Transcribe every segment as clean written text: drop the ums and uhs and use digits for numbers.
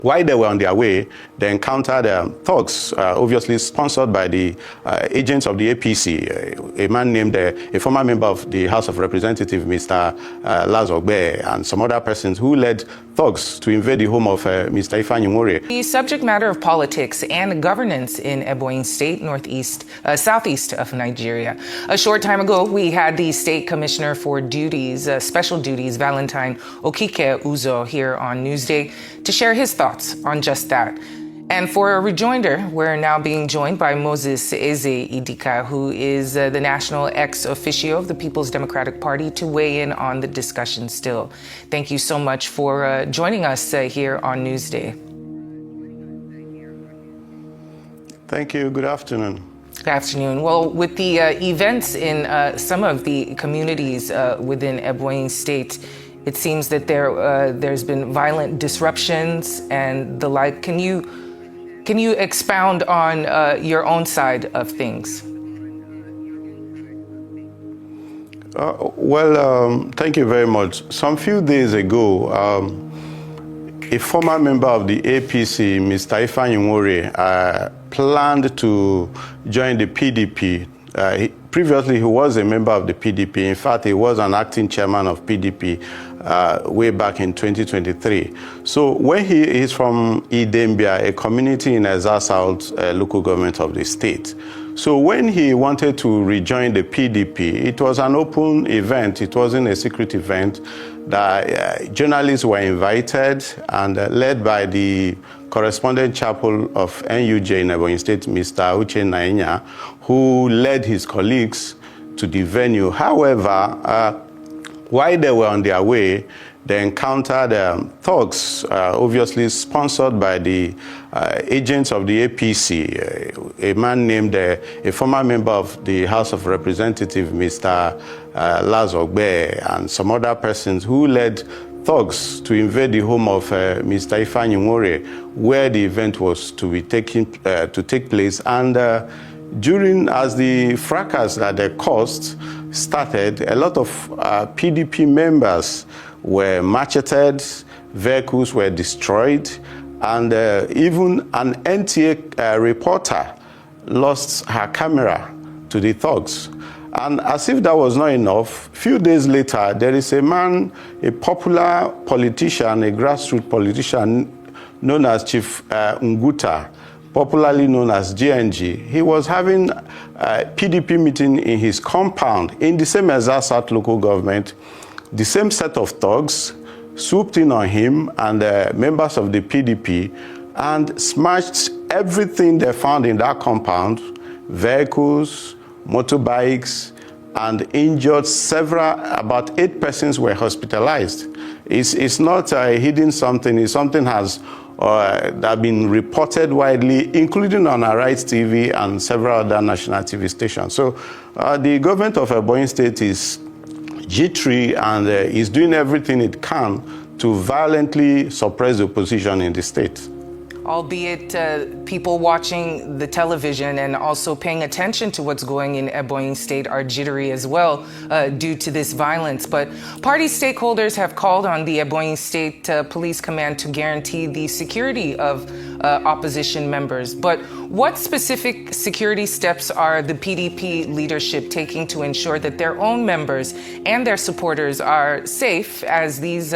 While they were on their way, they encountered thugs, obviously sponsored by the agents of the APC, a man named, a former member of the House of Representatives, Mr. Lazogbe, and some other persons who led thugs to invade the home of Mr. Ifeanyi. The subject matter of politics and governance in Ebonyi State, southeast of Nigeria. A short time ago, we had the State Commissioner for Duties, Special Duties, Valentine Okike Uzo, here on Newsday to share his thoughts on just that. And for a rejoinder, we're now being joined by Moses Eze-Idika, who is the national ex-officio of the People's Democratic Party, to weigh in on the discussion still. Thank you so much for joining us here on Newsday. Thank you. Good afternoon. Good afternoon. Well, with the events in some of the communities within Ebonyi State, it seems that there's been violent disruptions and the like. Can you expound on your own side of things? Thank you very much. Some few days ago, a former member of the APC, Mr. Ifeanyi, planned to join the PDP. Previously, he was a member of the PDP. In fact, he was an acting chairman of PDP way back in 2023. So when he is from Idembia, a community in Ezza South local government of the state. So when he wanted to rejoin the PDP, it was an open event. It wasn't a secret event. The journalists were invited and led by the Correspondents Chapel of NUJ in Ebonyi State, Mr. Uche Nainya, who led his colleagues to the venue. However, while they were on their way, they encountered thugs, obviously sponsored by the agents of the APC, a man named, a former member of the House of Representatives, Mr. Lazogbe, and some other persons who led thugs to invade the home of Mr. Ifeanyi, where the event was to be take place. And as the fracas that they caused started, a lot of PDP members were macheted, vehicles were destroyed, and even an NTA reporter lost her camera to the thugs. And as if that was not enough, a few days later, there is a man, a popular politician, a grassroots politician known as Chief Nguta, popularly known as GNG. He was having a PDP meeting in his compound in the same Ezza South local government. The same set of thugs swooped in on him and members of the PDP and smashed everything they found in that compound, vehicles, motorbikes, and injured about 8 persons were hospitalized. It's not hidden something, it's something that been reported widely, including on Arise TV and several other national TV stations. So the government of Ebonyi State is jittery and is doing everything it can to violently suppress the opposition in the state. Albeit people watching the television and also paying attention to what's going in Ebonyi State are jittery as well due to this violence. But party stakeholders have called on the Ebonyi State Police Command to guarantee the security of opposition members. But what specific security steps are the PDP leadership taking to ensure that their own members and their supporters are safe as these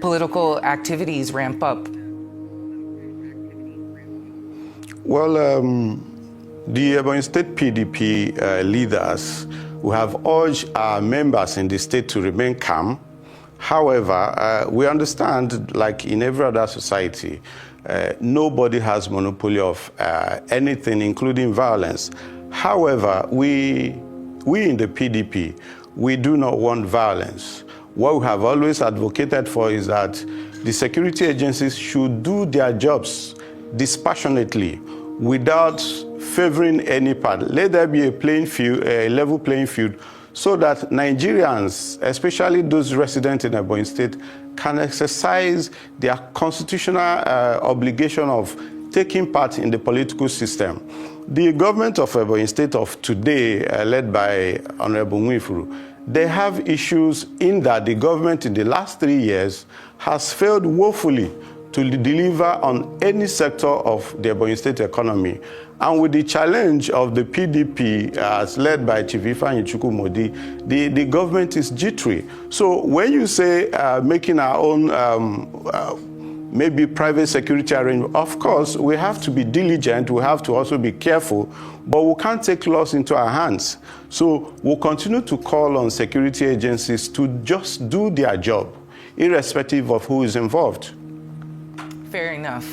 political activities ramp up? Well, the Ebonyi State PDP leaders who have urged our members in the state to remain calm. However, we understand, like in every other society, nobody has monopoly of anything, including violence. However, we in the PDP, we do not want violence. What we have always advocated for is that the security agencies should do their jobs dispassionately, without favoring any part. Let there be a level playing field, so that Nigerians, especially those resident in Ebonyi State, can exercise their constitutional obligation of taking part in the political system. The government of Ebonyi State of today, led by Honorable Nwifuru, they have issues in that the government in the last 3 years has failed woefully to deliver on any sector of the Ebonyi State economy. And with the challenge of the PDP as led by Chief Ifeanyi, the government is jittery. So when you say making our own maybe private security arrangement, of course, we have to be diligent, we have to also be careful, but we can't take laws into our hands. So we'll continue to call on security agencies to just do their job, irrespective of who is involved. Fair enough.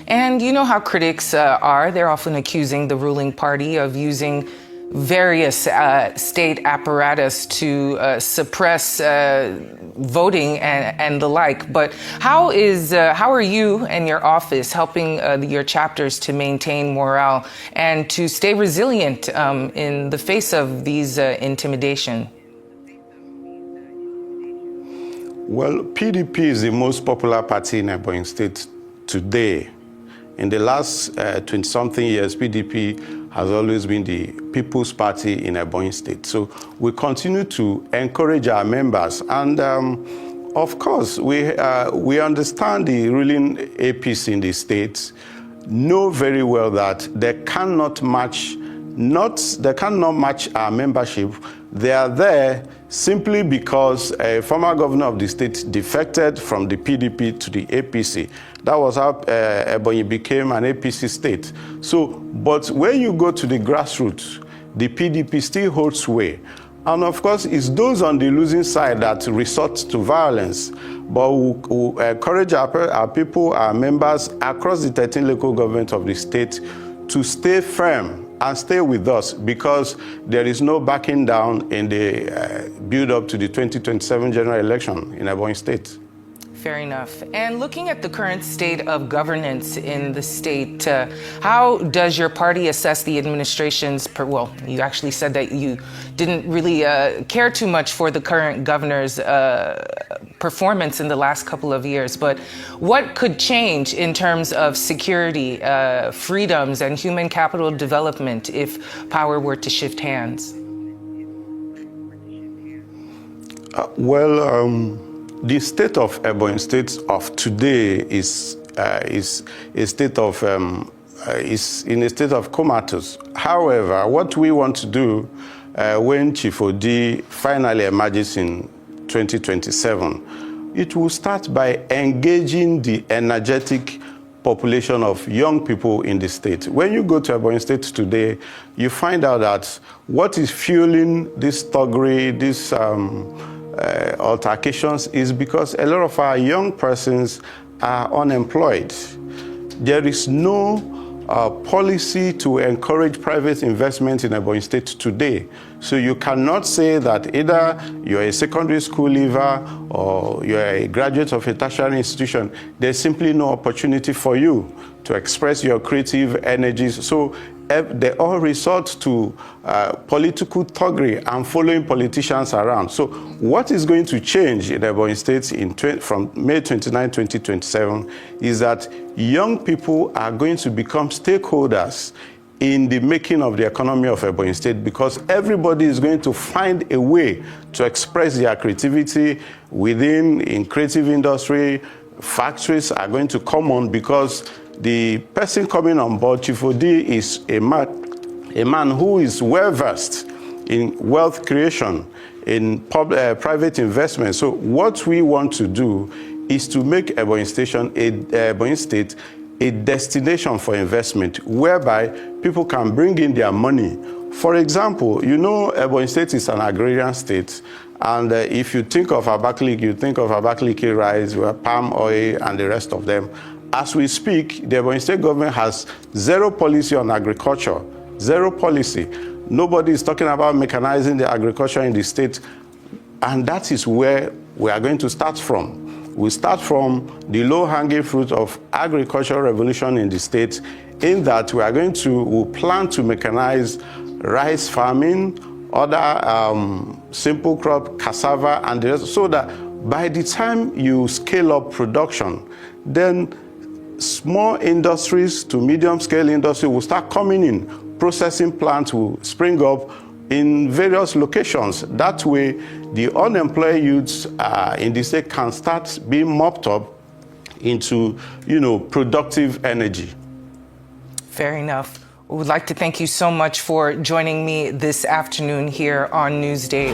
And you know how critics are. They're often accusing the ruling party of using various state apparatus to suppress voting and the like. But how are you and your office helping your chapters to maintain morale and to stay resilient in the face of these intimidation? Well, PDP is the most popular party in Ebonyi State today. In the last 20-something years, PDP has always been the People's Party in Ebonyi State. So we continue to encourage our members. And of course, we understand the ruling APC in the state, know very well that they cannot match our membership. They are there simply because a former governor of the state defected from the PDP to the APC. That was how Ebonyi became an APC state. So, but when you go to the grassroots, the PDP still holds sway. And of course, it's those on the losing side that resort to violence. But we encourage our people, our members across the 13 local governments of the state to stay firm and stay with us, because there is no backing down in the build-up to the 2027 general election in Ebonyi State. Fair enough. And looking at the current state of governance in the state, how does your party assess the administration's, well, you actually said that you didn't really care too much for the current governor's performance in the last couple of years, but what could change in terms of security, freedoms, and human capital development if power were to shift hands? The state of Ebonyi State of today is a state of is in a state of comatose. However, what we want to do when Chief Odi finally emerges in 2027, it will start by engaging the energetic population of young people in the state. When you go to Ebonyi State today, you find out that what is fueling this thuggery, this altercations is because a lot of our young persons are unemployed. There is no policy to encourage private investment in Ebonyi State today. So you cannot say that either you're a secondary school leaver or you're a graduate of a tertiary institution. There's simply no opportunity for you to express your creative energies. So they all resort to political thuggery and following politicians around. So what is going to change in Ebonyi State from May 29, 2027 is that young people are going to become stakeholders in the making of the economy of Ebonyi State, because everybody is going to find a way to express their creativity in creative industry. Factories are going to come on because the person coming on board, Chief Odi, is a man who is well-versed in wealth creation, in private investment. So what we want to do is to make Ebonyi State a destination for investment, whereby people can bring in their money. For example, you know Ebonyi State is an agrarian state, and if you think of Abakaliki, you think of Abakaliki rice, palm oil, and the rest of them. As we speak, the Ebonyi State government has zero policy on agriculture, zero policy. Nobody is talking about mechanizing the agriculture in the state, and that is where we are going to start from. We start from the low-hanging fruit of agricultural revolution in the state, in that we plan to mechanize rice farming, other simple crop, cassava, and the rest, so that by the time you scale up production, then small industries to medium-scale industry will start coming in. Processing plants will spring up in various locations. That way, the unemployed youths in the state can start being mopped up into, productive energy. Fair enough. We would like to thank you so much for joining me this afternoon here on Newsday.